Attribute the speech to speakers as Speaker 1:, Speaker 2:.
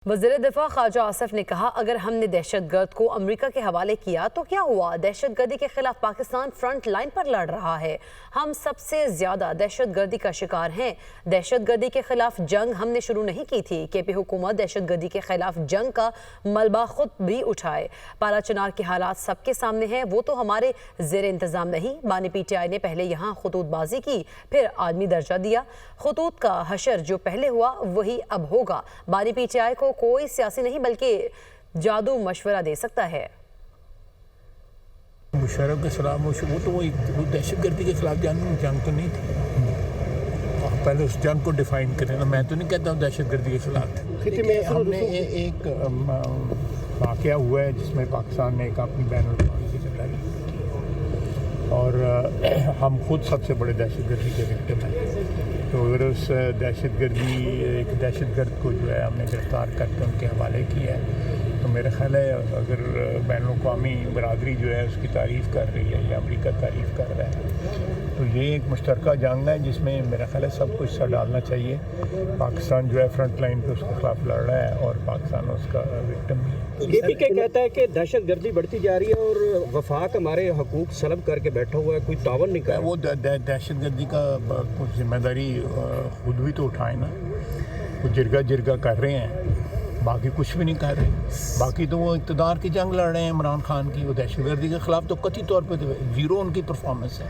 Speaker 1: वज़ीर दिफा ख्वाजा आसिफ ने कहा, अगर हमने दहशत गर्द को अमरीका के हवाले किया तो क्या हुआ? दहशत गर्दी के खिलाफ पाकिस्तान फ्रंट लाइन पर लड़ रहा है। हम सबसे ज्यादा दहशत गर्दी का शिकार हैं। दहशत गर्दी के खिलाफ जंग हमने शुरू नहीं की थी। केपी हुकूमत दहशत गर्दी के खिलाफ जंग का मलबा खुद भी उठाए। पारा चिनार के हालात सबके सामने हैं, वो तो हमारे जेर इंतजाम नहीं। बानी PTI ने पहले यहाँ खतूतबाजी की, फिर आदमी दर्जा दिया। खतूत का हशर जो पहले हुआ वही अब होगा। बानी PTI को कोई सियासी नहीं बल्कि जादू मशवरा दे सकता है।
Speaker 2: मुशर्रफ के खिलाफ वो तो वो दहशत गर्दी के खिलाफ जंग तो नहीं थी। पहले उस जंग को डिफाइन करें ना। मैं तो नहीं कहता हूँ दहशत गर्दी के खिलाफ। हमने एक वाक़या हुआ है जिसमें पाकिस्तान ने एक अपनी बैन अल-अक़वामी लड़ाई की और हम खुद सबसे बड़े दहशत गर्दी के विक्टिम हैं। तो अगर उस एक दहशत गर्द को जो है हमने गिरफ़्तार करके उनके हवाले किया है, तो मेरा ख़्याल है अगर बैन अल-अक़वामी बरादरी जो है उसकी तारीफ़ कर रही है या अमेरिका तारीफ़ कर रहा है, तो ये एक मुश्तरका जंग है जिसमें मेरा ख्याल है सब कुछ सर डालना चाहिए। पाकिस्तान जो है फ्रंट लाइन पे उसके खिलाफ लड़ रहा है और पाकिस्तान उसका विक्टिम भी है।
Speaker 3: KPK कहता है कि दहशत गर्दी बढ़ती जा रही है और वफाक हमारे हकूक सलब करके बैठा हुआ है, कोई तावन नहीं कर रहा।
Speaker 2: वो दहशत गर्दी का कुछ जिम्मेदारी खुद भी तो उठाए ना। वो जिरगा कर रहे हैं, बाकी कुछ भी नहीं कर रहे। बाकी तो वो इक़्तिदार की जंग लड़ रहे हैं इमरान खान की। वो दहशत गर्दी के खिलाफ तो कथित तौर पर जीरो उनकी परफॉर्मेंस है।